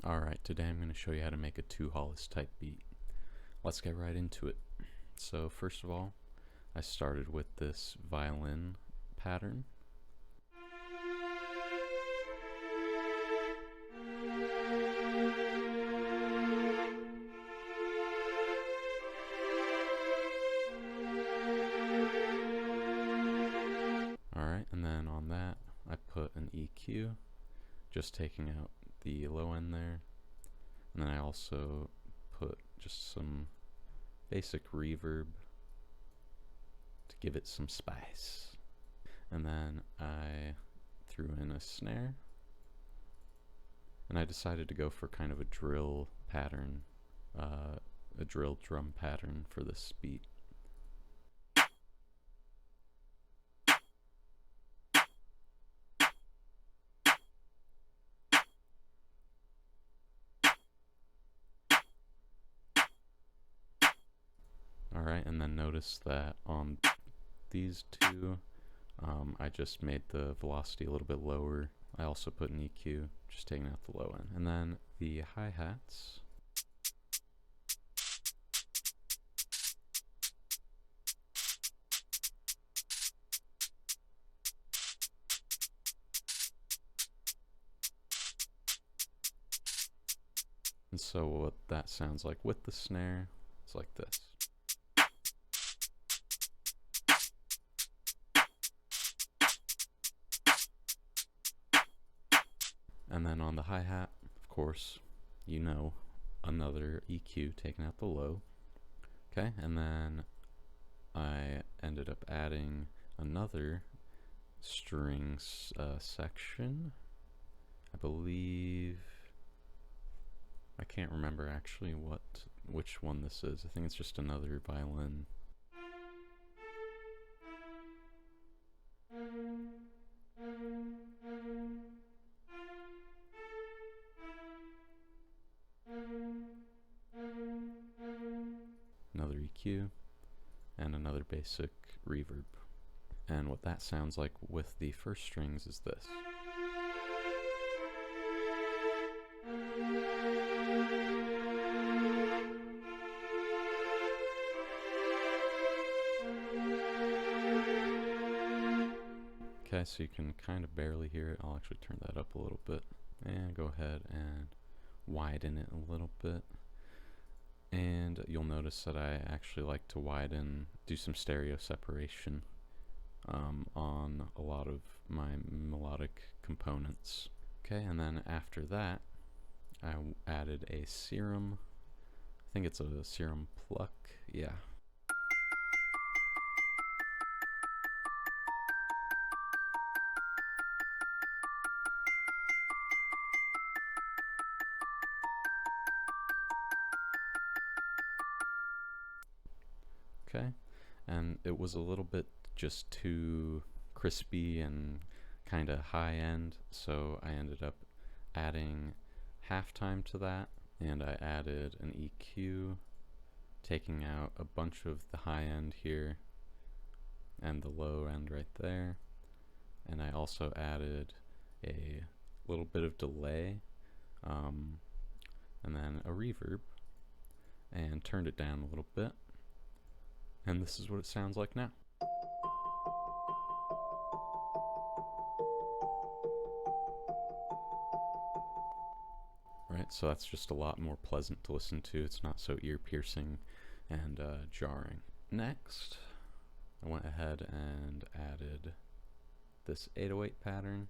Alright, today I'm going to show you how to make a 2HOLLIS type beat. Let's get right into it. So first of all, I started with this violin pattern. Alright, and then on that I put an EQ, just taking out the low end there. And then I also put just some basic reverb to give it some spice. And then I threw in a snare, and I decided to go for kind of a drill pattern, a drill drum pattern for this beat. Alright, and then notice that on these two, I just made the velocity a little bit lower. I also put an EQ, just taking out the low end. And then the hi-hats. And so what that sounds like with the snare is like this. And then on the hi-hat, of course, you know, another EQ taking out the low. Okay, and then I ended up adding another strings section. I believe, I can't remember actually which one this is. I think it's just another violin. Another EQ, and another basic reverb. And what that sounds like with the first strings is this. Okay, so you can kind of barely hear it. I'll actually turn that up a little bit and go ahead and widen it a little bit. And you'll notice that I actually like to do some stereo separation on a lot of my melodic components. Okay, and then after that, I added a serum. I think it's a serum pluck, yeah. Okay, and it was a little bit just too crispy and kind of high end, so I ended up adding halftime to that, and I added an EQ, taking out a bunch of the high end here and the low end right there, and I also added a little bit of delay, and then a reverb, and turned it down a little bit. And this is what it sounds like now. Right, so that's just a lot more pleasant to listen to. It's not so ear-piercing and jarring. Next, I went ahead and added this 808 pattern.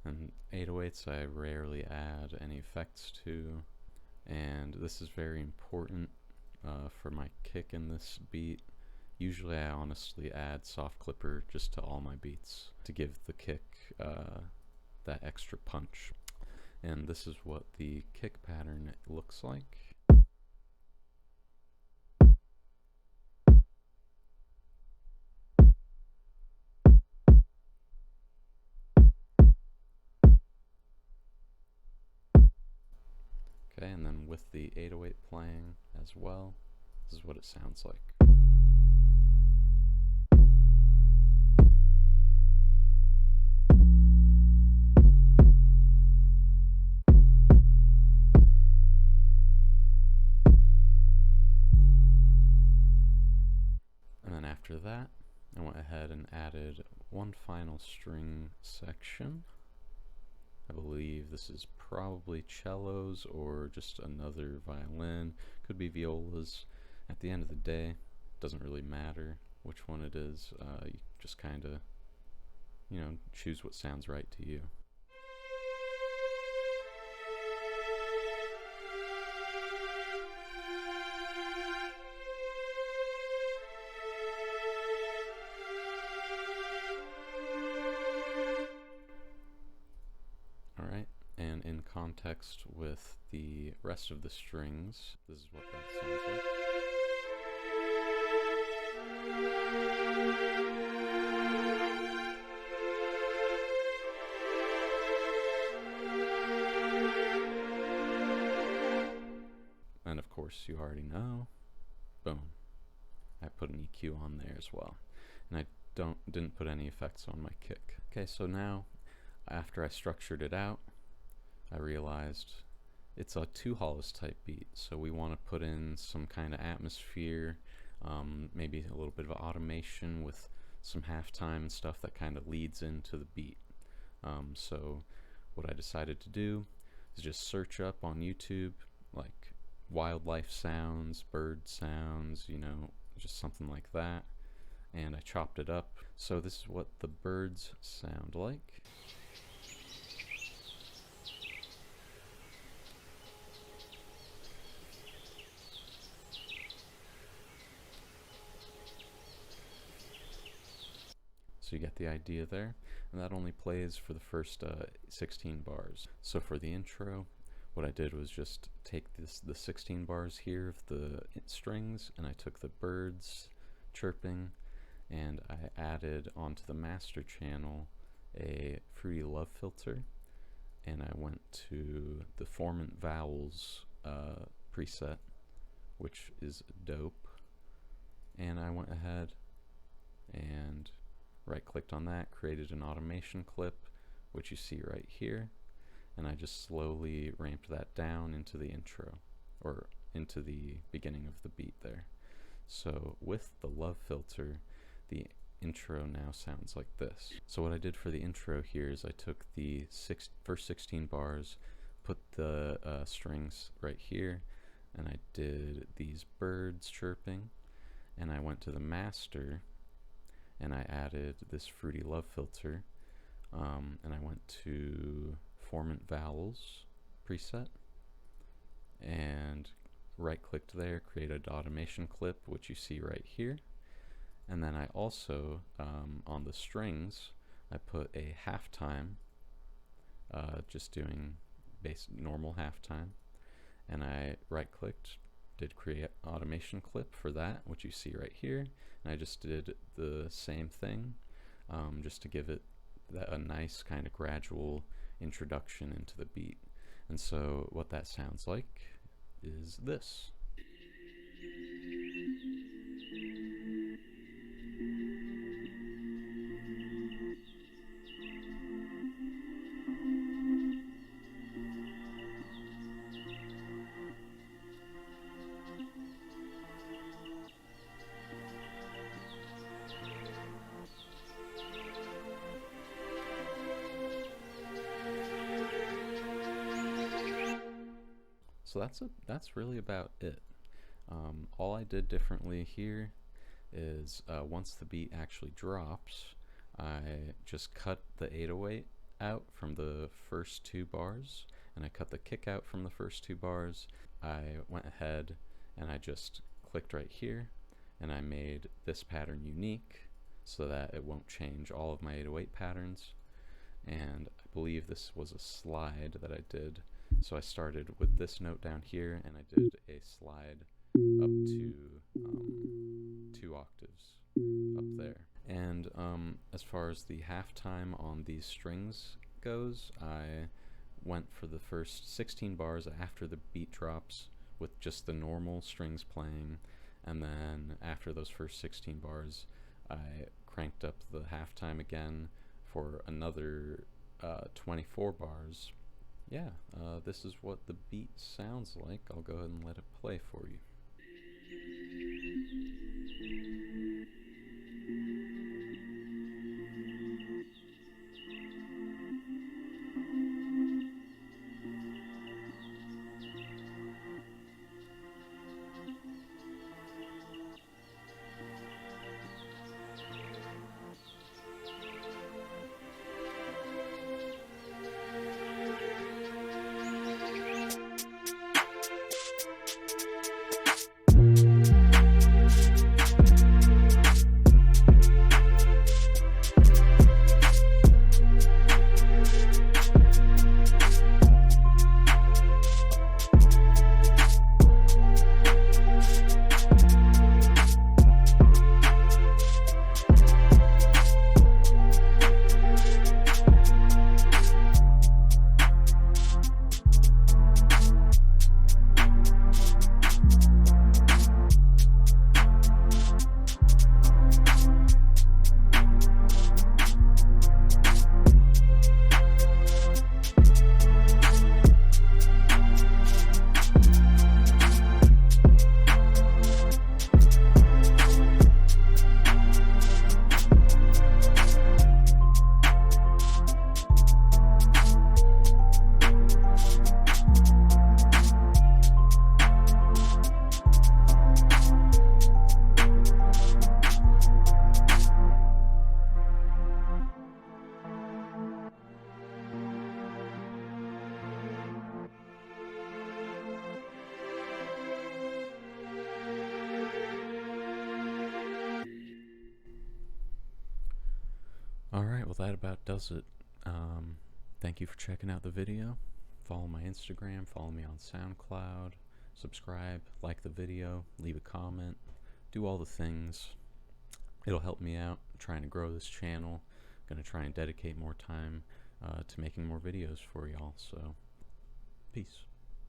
And 808s I rarely add any effects to, and this is very important for my kick in this beat. Usually I honestly add soft clipper just to all my beats to give the kick that extra punch. And this is what the kick pattern looks like. Okay, and then with the 808 playing as well, this is what it sounds like. And then after that, I went ahead and added one final string section. I believe this is probably cellos or just another violin. Could be violas. At the end of the day, it doesn't really matter which one it is. You just kind of, choose what sounds right to you. Alright, and in context with the rest of the strings, this is what that sounds like. And of course, you already know, boom, I put an EQ on there as well. And I didn't put any effects on my kick. Okay, so now, after I structured it out, I realized it's a 2HOLLIS type beat, so we want to put in some kind of atmosphere, maybe a little bit of automation with some halftime and stuff that kind of leads into the beat. So what I decided to do is just search up on YouTube like wildlife sounds, bird sounds, just something like that, and I chopped it up. So this is what the birds sound like. So you get the idea there, and that only plays for the first 16 bars. So for the intro, what I did was just take the 16 bars here of the strings, and I took the birds chirping, and I added onto the master channel a Fruity Love filter, and I went to the Formant Vowels preset, which is dope, and I went ahead and right-clicked on that, created an automation clip, which you see right here, and I just slowly ramped that down into the intro, or into the beginning of the beat there. So with the love filter, the intro now sounds like this. So what I did for the intro here is I took the first 16 bars, put the strings right here, and I did these birds chirping, and I went to the master, and I added this Fruity Love filter, and I went to Formant Vowels preset, and right-clicked there, created automation clip, which you see right here, and then I also, on the strings, I put a halftime, just doing normal halftime, and I right-clicked, did create automation clip for that, which you see right here, and I just did the same thing, just to give it a nice kind of gradual introduction into the beat. And so what that sounds like is this. So that's really about it. All I did differently here is once the beat actually drops, I just cut the 808 out from the first 2 bars, and I cut the kick out from the first 2 bars. I went ahead and I just clicked right here, and I made this pattern unique so that it won't change all of my 808 patterns. And I believe this was a slide that I did. So I started with this note down here, and I did a slide up to 2 octaves up there. And as far as the halftime on these strings goes, I went for the first 16 bars after the beat drops with just the normal strings playing, and then after those first 16 bars I cranked up the halftime again for another 24 bars. Yeah, this is what the beat sounds like. I'll go ahead and let it play for you. Alright, well that about does it. Thank you for checking out the video. Follow my Instagram, follow me on SoundCloud, subscribe, like the video, leave a comment, do all the things. It'll help me out. I'm trying to grow this channel. I'm going to try and dedicate more time to making more videos for y'all. So, peace.